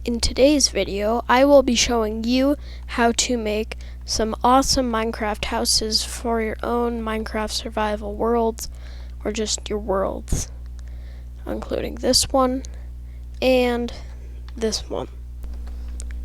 In today's video, I will be showing you how to make some awesome Minecraft houses for your own Minecraft survival worlds, or just your worlds, including this one and this one.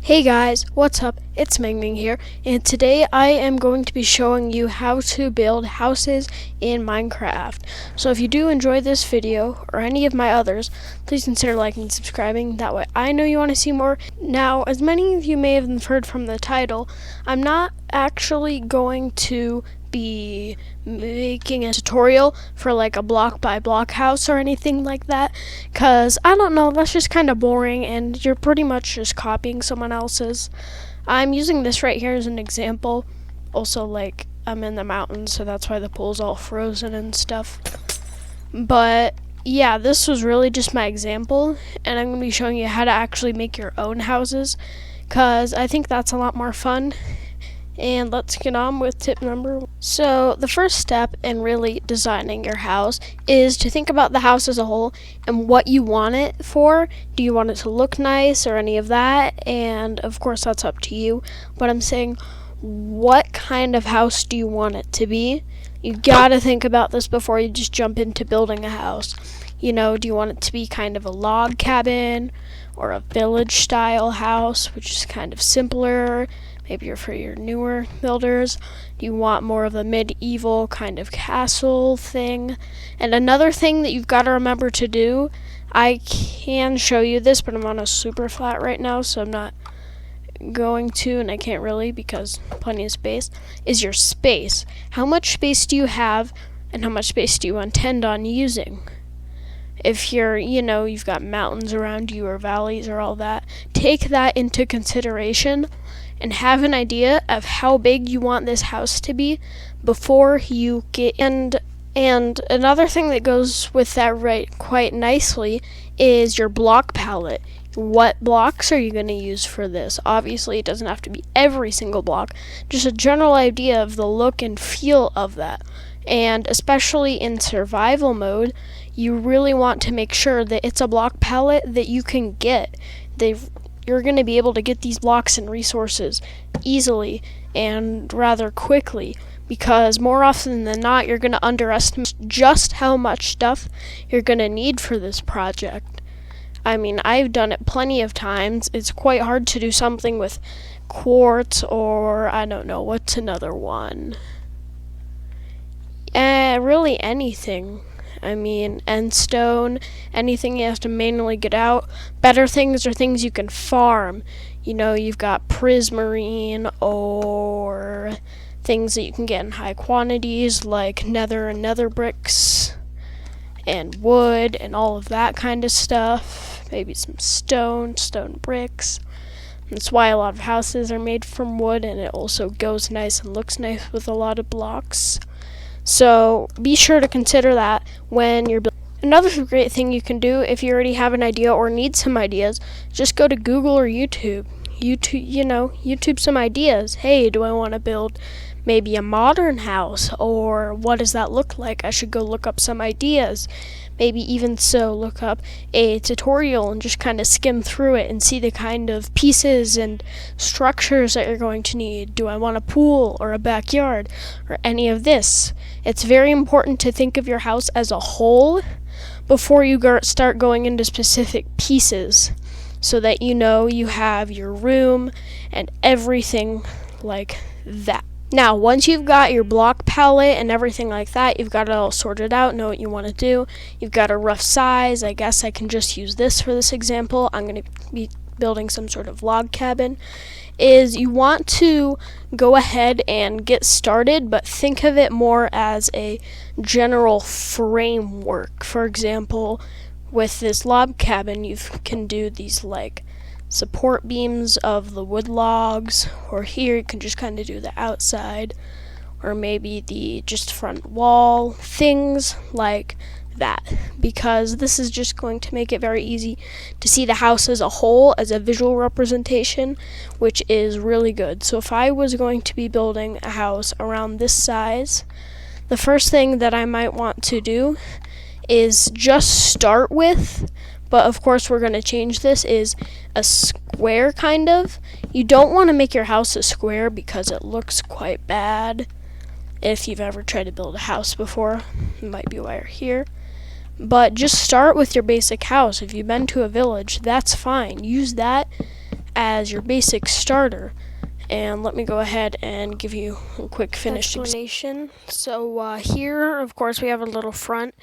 Hey guys, what's up? It's Ming here, and today I am going to be showing you how to build houses in Minecraft. So if you do enjoy this video, or any of my others, please consider liking and subscribing. That way I know you want to see more. Now, as many of you may have heard from the title, I'm not actually going to be making a tutorial for like a block by block house or anything like that, because I don't know, that's just kind of boring and you're pretty much just copying someone else's. I'm using this right here as an example. Also, like, I'm in the mountains, so that's why the pool's all frozen and stuff. But yeah, this was really just my example, and I'm going to be showing you how to actually make your own houses, because I think that's a lot more fun. And let's get on with tip number 1. So the first step in really designing your house is to think about the house as a whole and what you want it for. Do you want it to look nice or any of that? And of course that's up to you. But I'm saying, what kind of house do you want it to be? You gotta think about this before you just jump into building a house. You know, do you want it to be kind of a log cabin or a village style house, which is kind of simpler? Maybe you're for your newer builders. Do you want more of a medieval kind of castle thing? And another thing that you've got to remember to do, I can show you this, but I'm on a super flat right now, so I'm not going to, and I can't really because plenty of space, is your space. How much space do you have, and how much space do you intend on using? If you're, you've got mountains around you or valleys or all that, take that into consideration and have an idea of how big you want this house to be before you get in. And another thing that goes with that quite nicely is your block palette. What blocks are you going to use for this? Obviously, it doesn't have to be every single block, just a general idea of the look and feel of that. And especially in survival mode, you really want to make sure that it's a block palette that you can get. You're going to be able to get these blocks and resources easily and rather quickly, because more often than not, you're going to underestimate just how much stuff you're going to need for this project. I mean, I've done it plenty of times. It's quite hard to do something with quartz or, I don't know, what's another one? Really anything. I mean, end stone, anything you have to manually get out. Better things are things you can farm. You've got prismarine or things that you can get in high quantities, like nether and nether bricks and wood and all of that kind of stuff. Maybe some stone bricks. That's why a lot of houses are made from wood, and it also goes nice and looks nice with a lot of blocks. So be sure to consider that when you're building. Another great thing you can do if you already have an idea or need some ideas, just go to Google or YouTube. YouTube some ideas. Hey, do I want to build maybe a modern house, or what does that look like? I should go look up some ideas. Maybe even so, look up a tutorial and just kind of skim through it and see the kind of pieces and structures that you're going to need. Do I want a pool or a backyard or any of this? It's very important to think of your house as a whole before you start going into specific pieces, so that you have your room and everything like that. Now, once you've got your block palette and everything like that, you've got it all sorted out, know what you want to do, you've got a rough size. I guess I can just use this for this example. I'm going to be building some sort of log cabin. You want to go ahead and get started, but think of it more as a general framework. For example, with this log cabin, you can do these like support beams of the wood logs, or here you can just kind of do the outside, or maybe the just front wall, things like that, because this is just going to make it very easy to see the house as a whole, as a visual representation, which is really good. So if I was going to be building a house around this size, the first thing that I might want to do is just start with but of course we're going to change this, is a square kind of. You don't want to make your house a square because it looks quite bad. If you've ever tried to build a house before, it might be why you're here. But just start with your basic house. If you've been to a village, that's fine. Use that as your basic starter. And let me go ahead and give you a quick finished explanation. So here, of course, we have a little front.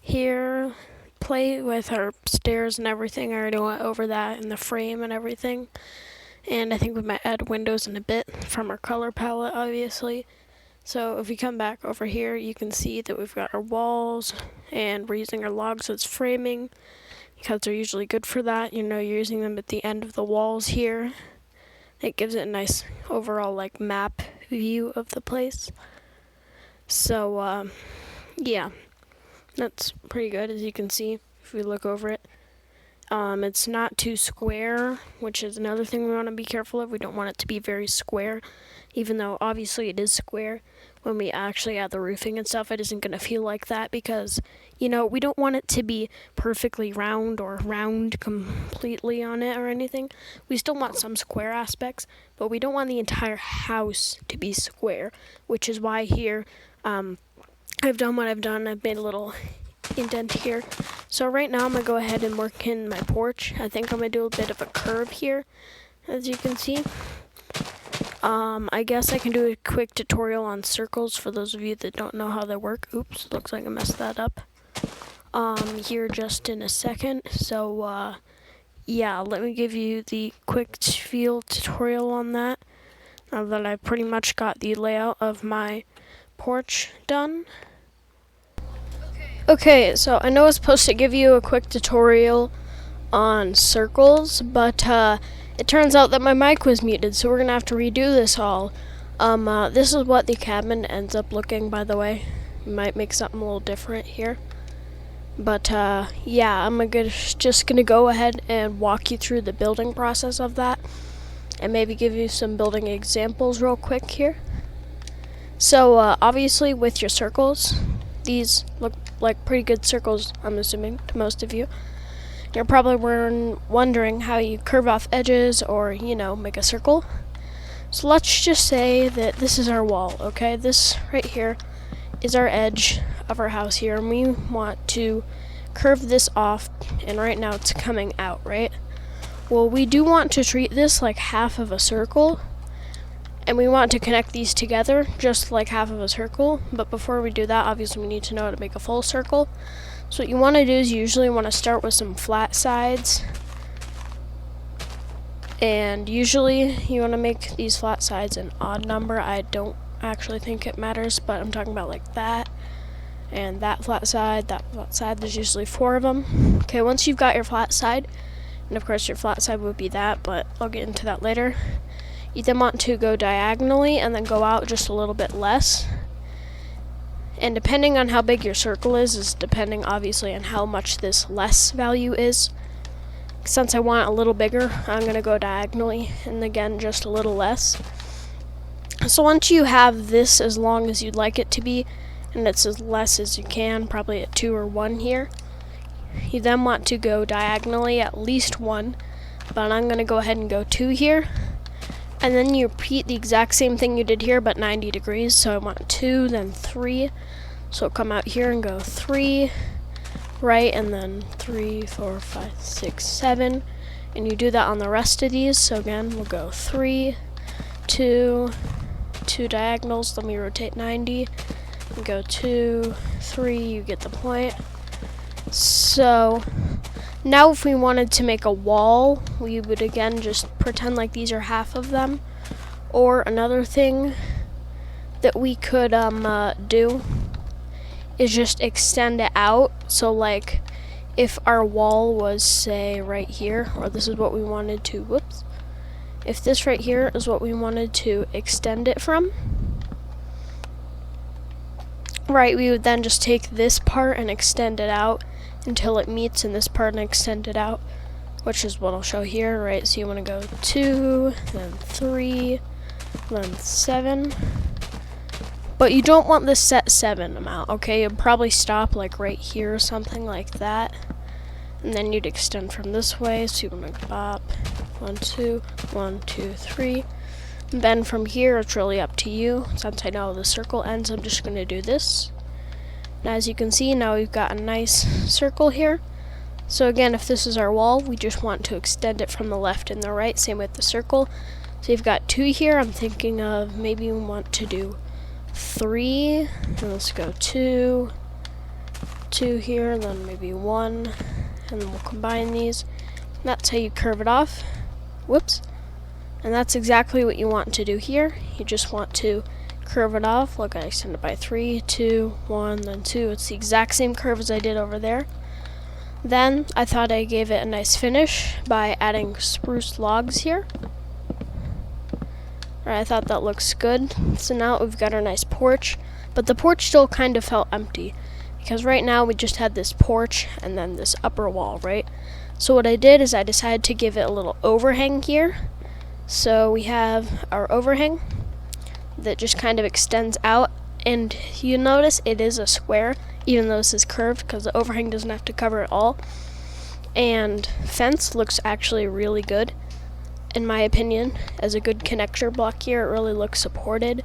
Here, play with our stairs and everything. I already went over that and the frame and everything. And I think we might add windows in a bit from our color palette, obviously. So if we come back over here, you can see that we've got our walls, and we're using our logs as framing because they're usually good for that. You know, you're using them at the end of the walls here. It gives it a nice overall like map view of the place. So yeah, that's pretty good, as you can see if we look over it. It's not too square, which is another thing we want to be careful of. We don't want it to be very square, even though obviously it is square. When we actually add the roofing and stuff, it isn't going to feel like that because, you know, we don't want it to be perfectly round or round completely on it or anything. We still want some square aspects, but we don't want the entire house to be square, which is why here I've done what I've done. I've made a little indent here. So right now I'm going to go ahead and work in my porch. I think I'm going to do a bit of a curve here, as you can see. I guess I can do a quick tutorial on circles for those of you that don't know how they work. Oops, looks like I messed that up. Here just in a second. So, yeah, let me give you the quick field tutorial on that. Now that I've pretty much got the layout of my porch done. Okay, so I know I was supposed to give you a quick tutorial on circles, but it turns out that my mic was muted, so we're gonna have to redo this all. This is what the cabin ends up looking, by the way. We might make something a little different here. But yeah, I'm just gonna go ahead and walk you through the building process of that, and maybe give you some building examples real quick here. So obviously with your circles, these look like pretty good circles, I'm assuming, to most of you. You're probably wondering how you curve off edges or, you know, make a circle. So let's just say that this is our wall, okay? This right here is our edge of our house here, and we want to curve this off, and right now it's coming out, right? Well, we do want to treat this like half of a circle, and we want to connect these together just like half of a circle. But before we do that, obviously we need to know how to make a full circle. So what you want to do is you usually want to start with some flat sides, and usually you want to make these flat sides an odd number. I don't actually think it matters, but I'm talking about like that and that flat side, there's usually 4 of them. Okay, once you've got your flat side, and of course your flat side would be that, but I'll get into that later. You then want to go diagonally and then go out just a little bit less. And depending on how big your circle is depending obviously on how much this less value is. Since I want it a little bigger, I'm going to go diagonally and again just a little less. So once you have this as long as you'd like it to be, and it's as less as you can, probably at 2 or 1 here, you then want to go diagonally at least 1, but I'm going to go ahead and go 2 here. And then you repeat the exact same thing you did here, but 90 degrees. So I want 2, then 3. So come out here and go 3, right, and then 3, 4, 5, 6, 7. And you do that on the rest of these. So again, we'll go 3, 2, 2 diagonals. Let me rotate 90. And go 2, 3. You get the point. So now if we wanted to make a wall, we would again just pretend like these are half of them. Or another thing that we could do is just extend it out. So like if our wall was, say, right here, or this is what we wanted to, if this right here is what we wanted to extend it from, right, we would then just take this part and extend it out until it meets in this part and extend it out, which is what I'll show here, right? So you want to go 2, then 3, then 7. But you don't want this set 7 amount, okay? You'll probably stop like right here or something like that. And then you'd extend from this way, so you want to bop, 1, 2, 1, 2, 3. And then from here, it's really up to you. Since I know the circle ends, I'm just going to do this. And as you can see, now we've got a nice circle here. So again, if this is our wall, we just want to extend it from the left and the right, same with the circle. So you've got 2 here. I'm thinking of maybe we want to do 3. And let's go 2, 2 here, and then maybe 1. And then we'll combine these. And that's how you curve it off. Whoops. And that's exactly what you want to do here. You just want to curve it off. Look, I extend it by 3, 2, 1, then 2. It's the exact same curve as I did over there. Then I thought I gave it a nice finish by adding spruce logs here. I thought that looks good. So now we've got our nice porch, but the porch still kind of felt empty because right now we just had this porch and then this upper wall, right? So what I did is I decided to give it a little overhang here. So we have our overhang that just kind of extends out, and you notice it is a square even though this is curved because the overhang doesn't have to cover it all. And fence looks actually really good in my opinion as a good connector block here. It really looks supported.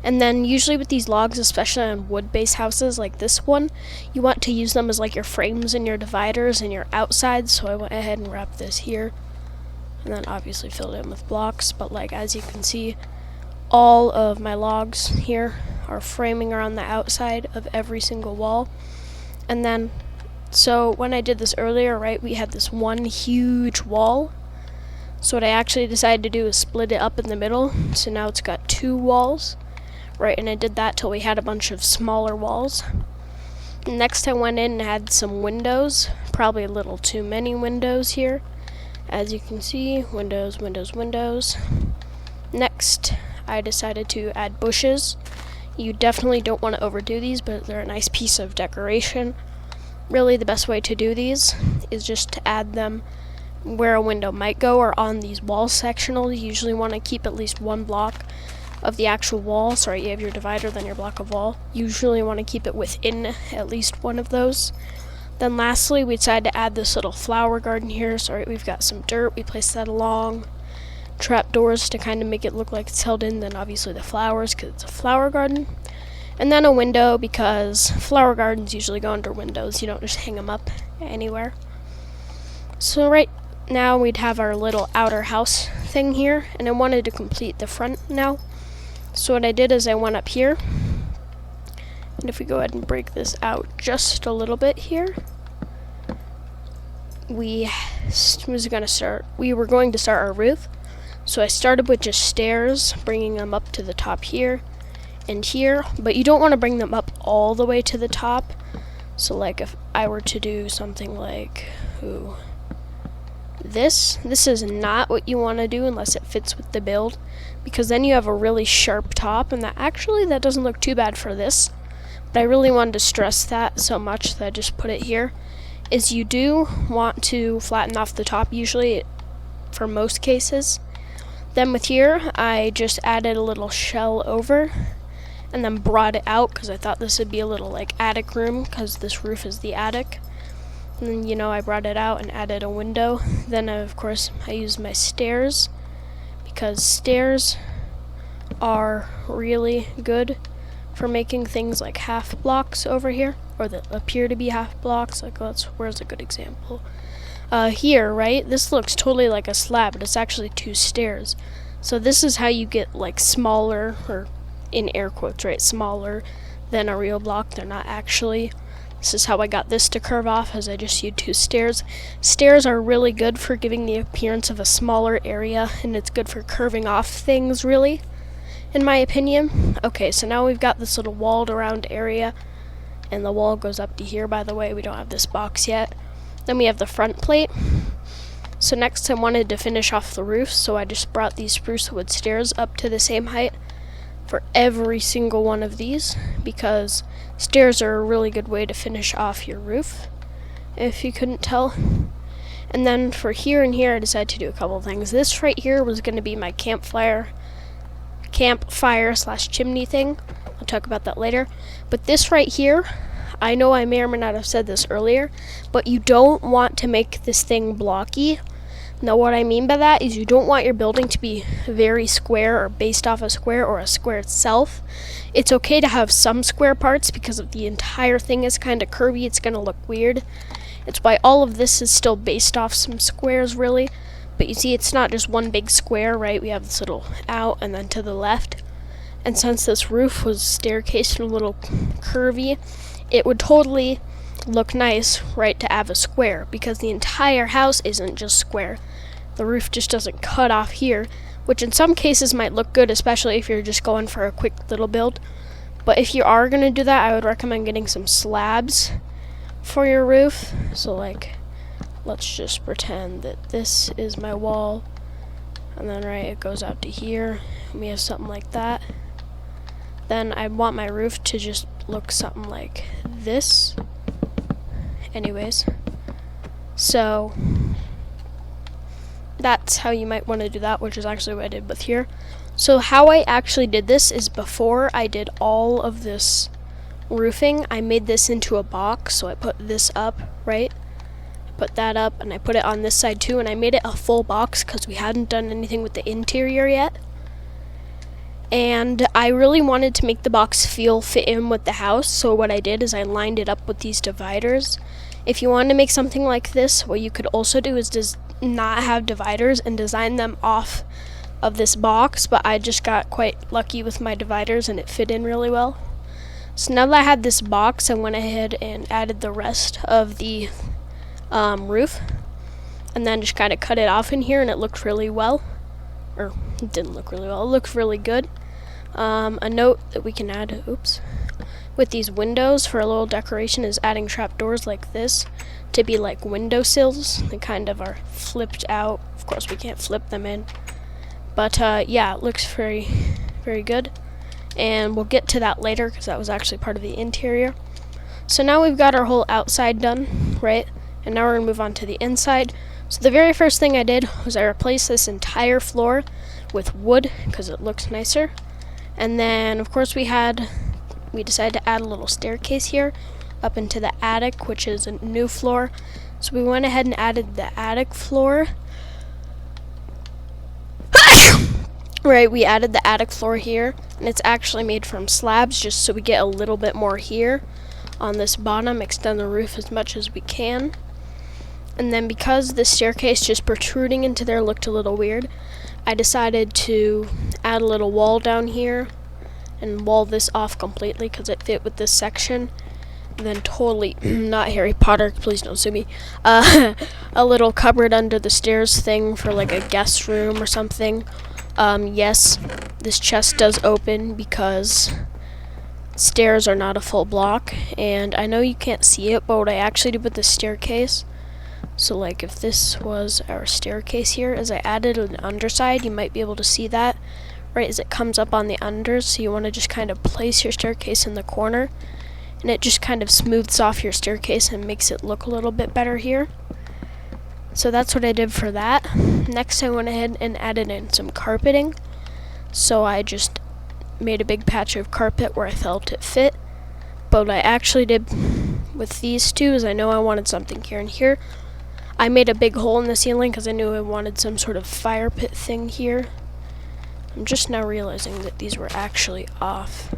And then usually with these logs, especially on wood-based houses like this one, you want to use them as like your frames and your dividers and your outsides. So I went ahead and wrapped this here and then obviously filled it in with blocks. But like as you can see, all of my logs here are framing around the outside of every single wall. And then so when I did this earlier, right, we had this one huge wall. So what I actually decided to do is split it up in the middle. So now it's got 2 walls. Right, and I did that till we had a bunch of smaller walls. Next I went in and had some windows, probably a little too many windows here. As you can see, windows, windows, windows. Next, I decided to add bushes. You definitely don't want to overdo these, but they're a nice piece of decoration. Really the best way to do these is just to add them where a window might go or on these wall sectionals. You usually want to keep at least 1 block of the actual wall. Sorry, you have your divider, then your block of wall. Usually want to keep it within at least one of those. Then lastly, we decided to add this little flower garden here. Sorry, we've got some dirt. We placed that along. Trap doors to kind of make it look like it's held in. Then obviously the flowers because it's a flower garden. And then a window because flower gardens usually go under windows. You don't just hang them up anywhere. So right now we'd have our little outer house thing here. And I wanted to complete the front now. So what I did is I went up here, and if we go ahead and break this out just a little bit here, we were going to start our roof. So I started with just stairs, bringing them up to the top here and here, but you don't want to bring them up all the way to the top. So like if I were to do something like this is not what you want to do unless it fits with the build, because then you have a really sharp top, and that doesn't look too bad for this. But I really wanted to stress that so much that I just put it here, is you do want to flatten off the top usually for most cases. Then with here, I just added a little shell over and then brought it out because I thought this would be a little like attic room because this roof is the attic. And then, I brought it out and added a window. Then, of course, I used my stairs because stairs are really good for making things like half blocks over here, or that appear to be half blocks. Like, where's a good example? Here, right? This looks totally like a slab, but it's actually 2 stairs. So this is how you get like smaller, or in air quotes, right? Smaller than a real block. They're not actually. This is how I got this to curve off, as I just used 2 stairs. Stairs are really good for giving the appearance of a smaller area, and it's good for curving off things, really, in my opinion. Okay, so now we've got this little walled around area, and the wall goes up to here, by the way. We don't have this box yet. Then we have the front plate. So next I wanted to finish off the roof, so I just brought these spruce wood stairs up to the same height for every single one of these, because stairs are a really good way to finish off your roof, if you couldn't tell. And then for here and here, I decided to do a couple things. This right here was going to be my campfire / chimney thing. I'll talk about that later. But this right here, I know I may or may not have said this earlier, but you don't want to make this thing blocky. Now what I mean by that is you don't want your building to be very square or based off a square or a square itself. It's okay to have some square parts because if the entire thing is kind of curvy, it's going to look weird. It's why all of this is still based off some squares really. But you see it's not just one big square, right? We have this little out and then to the left. And since this roof was staircased and a little curvy, it would totally look nice, right, to have a square because the entire house isn't just square. The roof just doesn't cut off here, which in some cases might look good, especially if you're just going for a quick little build. But if you are going to do that, I would recommend getting some slabs for your roof. So like, let's just pretend that this is my wall, and then right, it goes out to here, and we have something like that. Then I want my roof to just look something like this. Anyways, so that's how you might want to do that, which is actually what I did with here. So how I actually did this is before I did all of this roofing, I made this into a box. So I put this up, right? Put that up, and I put it on this side too, and I made it a full box because we hadn't done anything with the interior yet. And I really wanted to make the box fit in with the house, so what I did is I lined it up with these dividers. If you wanted to make something like this, what you could also do is just not have dividers and design them off of this box, but I just got quite lucky with my dividers and it fit in really well. So now that I had this box, I went ahead and added the rest of the roof, and then just kind of cut it off in here, and it looked really well. Or it didn't look really well, it looked really good. A note that we can add, with these windows for a little decoration is adding trapdoors like this to be like windowsills. They kind of are flipped out. Of course we can't flip them in. But yeah, it looks very, very good. And we'll get to that later because that was actually part of the interior. So now we've got our whole outside done, right? And now we're going to move on to the inside. So the very first thing I did was I replaced this entire floor with wood because it looks nicer. And then of course we decided to add a little staircase here up into the attic, which is a new floor. So we went ahead and added the attic floor. Right, we added the attic floor here, and it's actually made from slabs just so we get a little bit more here on this bottom, extend the roof as much as we can. And then because the staircase just protruding into there looked a little weird, I decided to add a little wall down here and wall this off completely because it fit with this section. And then totally, not Harry Potter, please don't sue me, a little cupboard under the stairs thing for like a guest room or something. Yes, this chest does open because stairs are not a full block, and I know you can't see it, but what I actually did with the staircase, so like if this was our staircase here, as I added an underside, you might be able to see that, right, as it comes up on the unders, so you want to just kind of place your staircase in the corner, and it just kind of smooths off your staircase and makes it look a little bit better here. So that's what I did for that. Next I went ahead and added in some carpeting. So I just made a big patch of carpet where I felt it fit. But what I actually did with these two is I know I wanted something here and here. I made a big hole in the ceiling because I knew I wanted some sort of fire pit thing here. I'm just now realizing that these were actually off.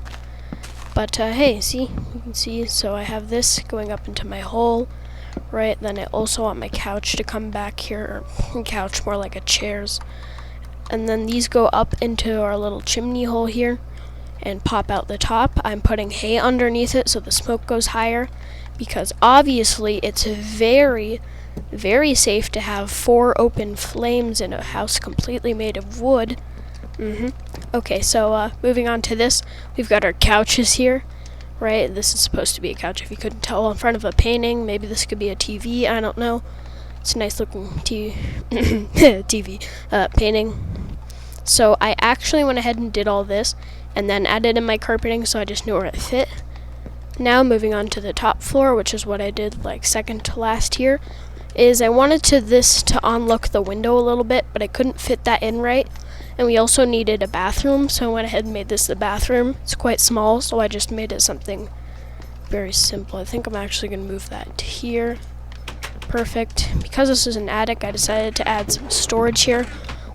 But hey, see? You can see, so I have this going up into my hole. Right, then I also want my couch to come back here, or couch more like a chair's. And then these go up into our little chimney hole here and pop out the top. I'm putting hay underneath it so the smoke goes higher because obviously it's very, very safe to have 4 open flames in a house completely made of wood. Okay, so moving on to this, we've got our couches here. Right, this is supposed to be a couch if you couldn't tell, in front of a painting. Maybe this could be a TV, I don't know. It's a nice looking TV painting. So I actually went ahead and did all this and then added in my carpeting so I just knew where it fit. Now moving on to the top floor, which is what I did like second to last here, is I wanted this to unlock the window a little bit, but I couldn't fit that in right. And we also needed a bathroom, so I went ahead and made this the bathroom. It's quite small, so I just made it something very simple. I think I'm actually going to move that to here. Perfect. Because this is an attic, I decided to add some storage here.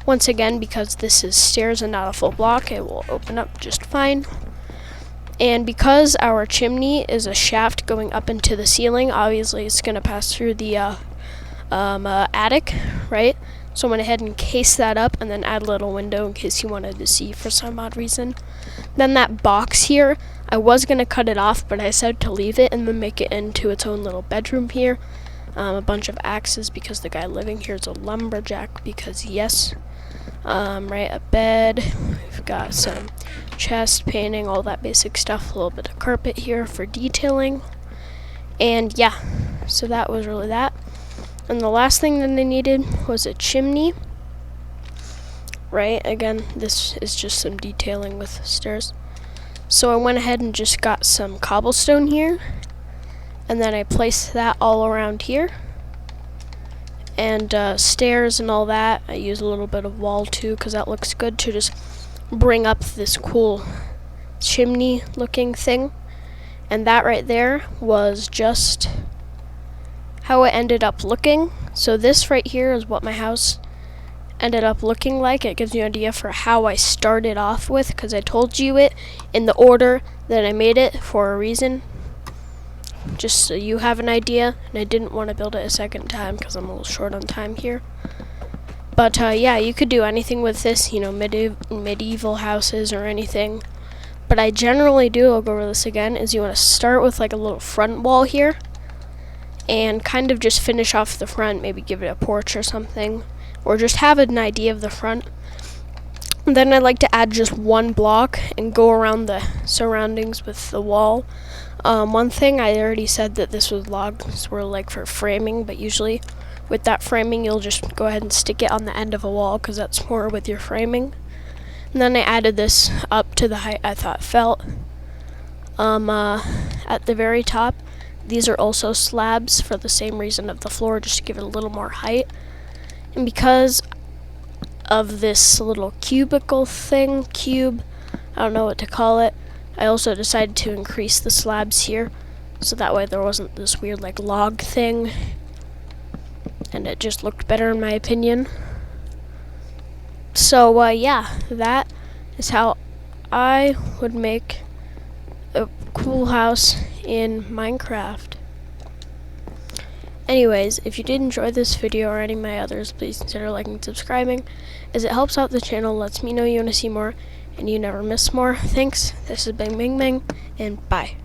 Once again, because this is stairs and not a full block, it will open up just fine. And because our chimney is a shaft going up into the ceiling, obviously it's going to pass through the attic, right? So I went ahead and cased that up and then add a little window in case you wanted to see for some odd reason. Then that box here, I was going to cut it off, but I decided to leave it and then make it into its own little bedroom here. A bunch of axes because the guy living here is a lumberjack, because yes. Right, a bed. We've got some chest painting, all that basic stuff. A little bit of carpet here for detailing. And yeah, so that was really that. And the last thing that I needed was a chimney. Right, again, this is just some detailing with stairs. So I went ahead and just got some cobblestone here. And then I placed that all around here. And stairs and all that. I use a little bit of wall too, because that looks good to just bring up this cool chimney looking thing. And that right there was just how it ended up looking. So this right here is what my house ended up looking like. It gives you an idea for how I started off with, because I told you it in the order that I made it for a reason, just so you have an idea. And I didn't want to build it a second time because I'm a little short on time here. But yeah, you could do anything with this, you know, medieval houses or anything. But I generally do, I'll go over this again, is you want to start with like a little front wall here and kind of just finish off the front, maybe give it a porch or something, or just have an idea of the front. And then I like to add just one block and go around the surroundings with the wall. One thing, I already said that this was logs were like for framing, but usually with that framing you'll just go ahead and stick it on the end of a wall, because that's more with your framing. And then I added this up to the height I thought felt. At the very top, these are also slabs for the same reason of the floor, just to give it a little more height. And because of this little cubicle thing, I don't know what to call it, I also decided to increase the slabs here, so that way there wasn't this weird like log thing, and it just looked better in my opinion. So yeah, that is how I would make a cool house in Minecraft. Anyways, if you did enjoy this video or any of my others, please consider liking and subscribing, as it helps out the channel, lets me know you want to see more, and you never miss more. Thanks. This has been Ming, and bye.